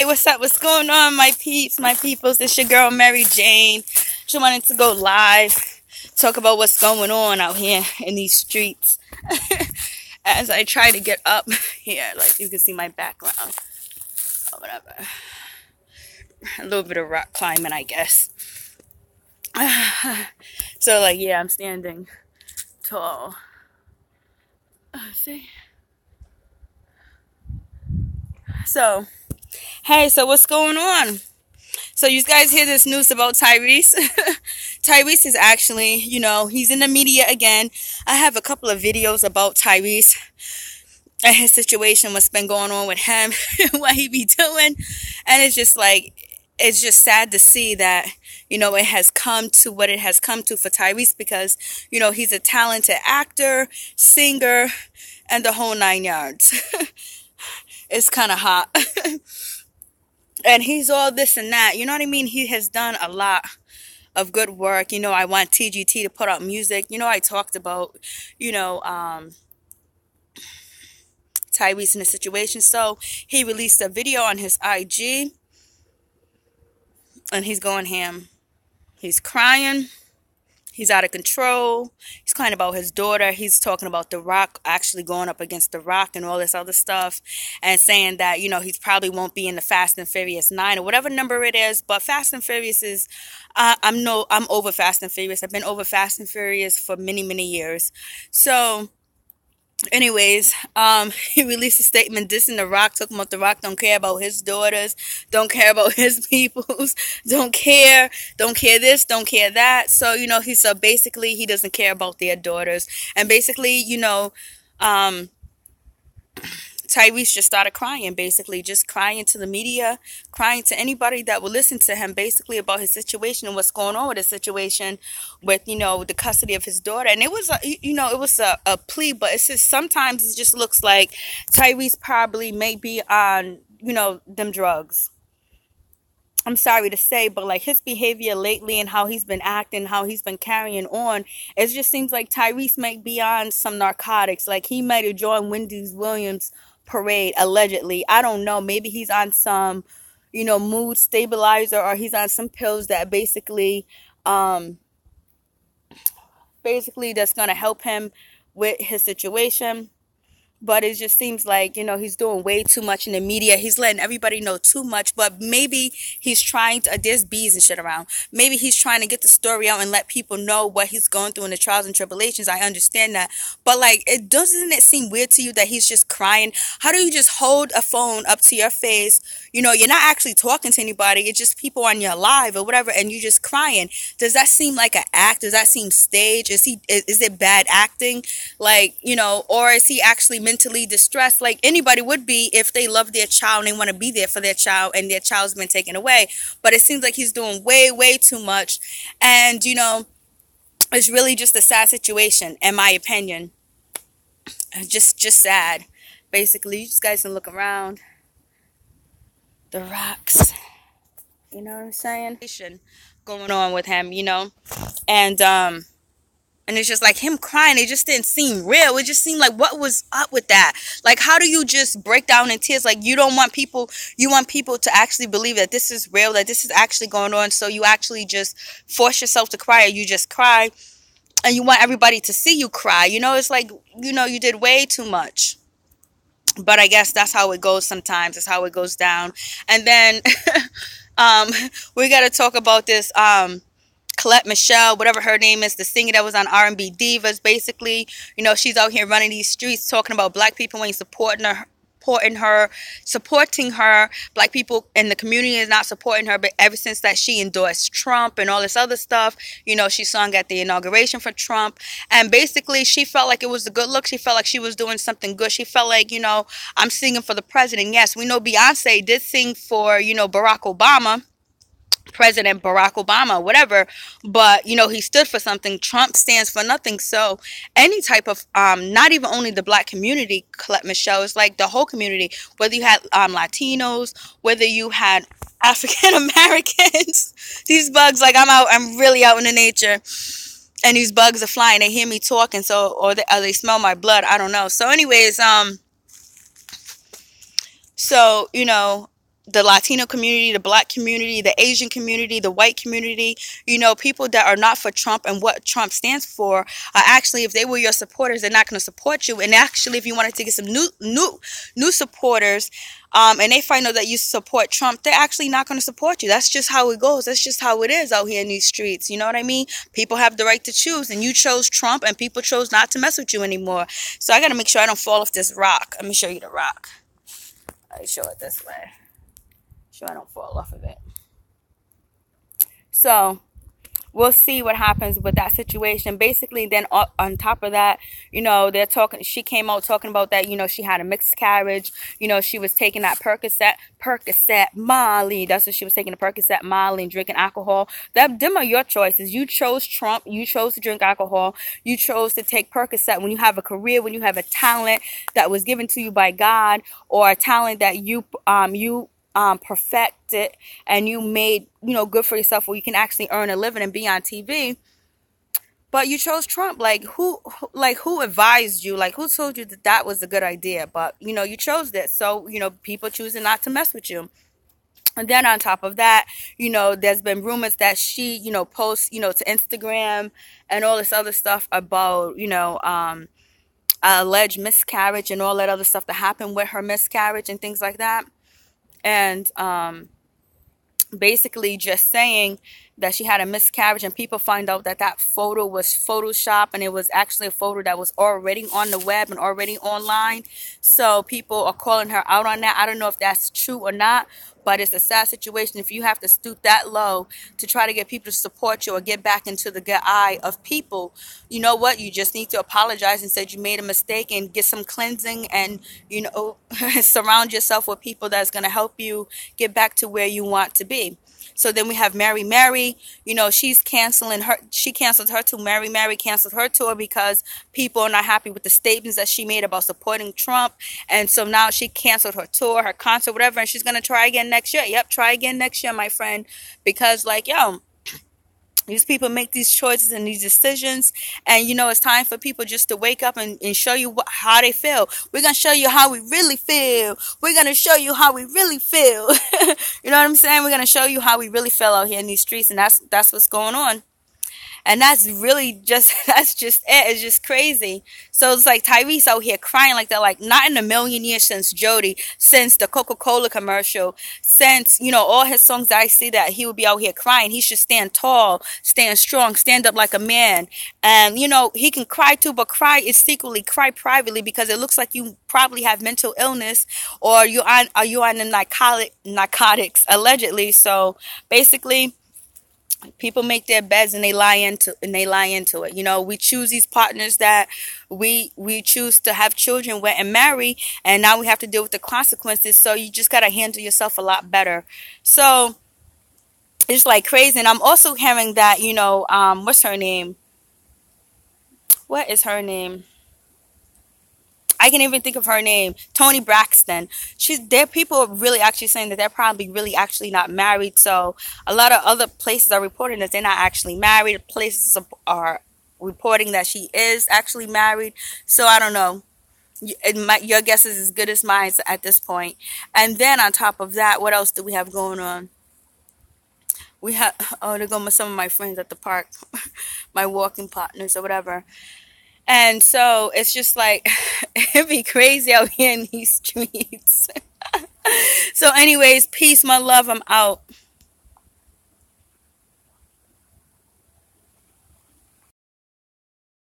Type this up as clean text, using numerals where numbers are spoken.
what's up? What's going on, my peeps, my peoples? It's your girl, Mary Jane. She wanted to go live, talk about what's going on out here in these streets. As I try to get up here, like you can see my background. Or whatever. A little bit of rock climbing, I guess. So, like, yeah, I'm standing tall. See? So, hey, so what's going on? So you guys hear this news about Tyrese? Tyrese is actually, he's in the media again. I have a couple of videos about Tyrese and his situation, what's been going on with him, what he be doing. And it's just like, it's just sad to see that, it has come to what it has come to for Tyrese because, he's a talented actor, singer, and the whole 9 yards. It's kind of hot. And he's all this and that. You know what I mean? He has done a lot of good work. I want TGT to put out music. I talked about, Tyrese in the situation. So he released a video on his IG. And he's going ham. He's crying. He's out of control. He's crying about his daughter. He's talking about The Rock actually going up against The Rock and all this other stuff. And saying that, he probably won't be in the Fast and Furious 9 or whatever number it is. But Fast and Furious is, I'm over Fast and Furious. I've been over Fast and Furious for many, many years. So, anyways, he released a statement dissing The Rock, talking about The Rock don't care about his daughters, don't care about his peoples, don't care this, don't care that. So, basically he doesn't care about their daughters. And basically, Tyrese just started crying, basically, just crying to the media, crying to anybody that would listen to him, basically about his situation and what's going on with his situation with, the custody of his daughter. And it was, a plea, but it's just sometimes it just looks like Tyrese probably may be on, them drugs. I'm sorry to say, but like his behavior lately and how he's been acting, how he's been carrying on, it just seems like Tyrese might be on some narcotics. Like he might have joined Wendy Williams' parade, allegedly. I don't know. Maybe he's on some, mood stabilizer, or he's on some pills that basically that's going to help him with his situation. But it just seems like, he's doing way too much in the media. He's letting everybody know too much. But maybe he's trying to, there's bees and shit around. Maybe he's trying to get the story out and let people know what he's going through in the trials and tribulations. I understand that. But like, doesn't it seem weird to you that he's just crying? How do you just hold a phone up to your face? You're not actually talking to anybody. It's just people on your live or whatever. And you're just crying. Does that seem like an act? Does that seem staged? Is it bad acting? Like, or is he actually mentally distressed like anybody would be if they love their child and they want to be there for their child and their child's been taken away? But it seems like he's doing way, way too much. And, it's really just a sad situation, in my opinion. Just sad. Basically, you guys can look around. The rocks. You know what I'm saying? Going on with him, And it's just like him crying. It just didn't seem real. It just seemed like, what was up with that? Like, how do you just break down in tears? Like, you want people to actually believe that this is real, that this is actually going on. So you actually just force yourself to cry, or you just cry and you want everybody to see you cry. It's like, you did way too much. But I guess that's how it goes sometimes. That's how it goes down. And then we got to talk about this Collette, Michele, whatever her name is, the singer that was on R&B Divas. Basically, she's out here running these streets talking about black people ain't supporting her. Black people in the community is not supporting her. But ever since that she endorsed Trump and all this other stuff, she sung at the inauguration for Trump. And basically, she felt like it was a good look. She felt like she was doing something good. She felt like, I'm singing for the president. Yes, we know Beyonce did sing for, Barack Obama. President Barack Obama, whatever, but he stood for something. Trump stands for nothing. So any type of not even only the black community, Collette, Michele, is like the whole community, whether you had Latinos, whether you had African Americans. These bugs, like I'm really out in the nature, and these bugs are flying. They hear me talking, or they smell my blood. I don't know. So anyways, the Latino community, the black community, the Asian community, the white community, you know, people that are not for Trump and what Trump stands for are actually, if they were your supporters, they're not going to support you. And actually, if you wanted to get some new supporters, and they find out that you support Trump, they're actually not going to support you. That's just how it goes. That's just how it is out here in these streets. You know what I mean? People have the right to choose, and you chose Trump, and people chose not to mess with you anymore. So I got to make sure I don't fall off this rock. Let me show you the rock. Let me show it this way. Sure I don't fall off of it. So we'll see what happens with that situation. Basically, then on top of that, you know, they're talking. She came out talking about that. You know, she had a miscarriage. You know, she was taking that Percocet, Molly. That's what she was taking, the Percocet, Molly, and drinking alcohol. Them are your choices. You chose Trump. You chose to drink alcohol. You chose to take Percocet when you have a career, when you have a talent that was given to you by God, or a talent that you perfect it and you made, you know, good for yourself where you can actually earn a living and be on TV. But you chose Trump. Like who advised you? Like who told you that that was a good idea? But you know, you chose this. So, you know, people choosing not to mess with you. And then on top of that, you know, there's been rumors that she, you know, posts, you know, to Instagram and all this other stuff about, you know, alleged miscarriage and all that other stuff that happened with her miscarriage and things like that. And basically just saying that she had a miscarriage, and people find out that that photo was Photoshop, and it was actually a photo that was already on the web and already online. So people are calling her out on that. I don't know if that's true or not, but it's a sad situation if you have to stoop that low to try to get people to support you or get back into the good eye of people. You know what? You just need to apologize and say you made a mistake and get some cleansing, and, you know, surround yourself with people that's going to help you get back to where you want to be. So then we have Mary. You know, she canceled her tour. Mary canceled her tour because people are not happy with the statements that she made about supporting Trump. And so now she canceled her tour, her concert, whatever, and she's going to try again next year. Yep, try again next year, my friend. Because, like, yo, these people make these choices and these decisions, and, you know, it's time for people just to wake up and show you how they feel. We're going to show you how we really feel. We're going to show you how we really feel. You know what I'm saying? We're going to show you how we really feel out here in these streets, and that's what's going on. And that's really just, that's just it. It's just crazy. So it's like Tyrese out here crying like that, like not in a million years since Jody, since the Coca-Cola commercial, since, you know, all his songs that I see that he would be out here crying. He should stand tall, stand strong, stand up like a man. And, you know, he can cry too, but cry is secretly, cry privately, because it looks like you probably have mental illness, or you're on the narcotics, allegedly. So basically, people make their beds and they lie into it. You know, we choose these partners that we choose to have children with and marry, and now we have to deal with the consequences. So you just got to handle yourself a lot better. So it's like crazy. And I'm also hearing that, you know, what's her name? What is her name? I can't even think of her name. Toni Braxton. People are really actually saying that they're probably really actually not married. So a lot of other places are reporting that they're not actually married. Places are reporting that she is actually married. So I don't know. Your guess is as good as mine at this point. And then on top of that, what else do we have going on? We have, oh, they're going with some of my friends at the park, my walking partners or whatever. And so it's just like, it'd be crazy out here in these streets. So anyways, peace, my love, I'm out.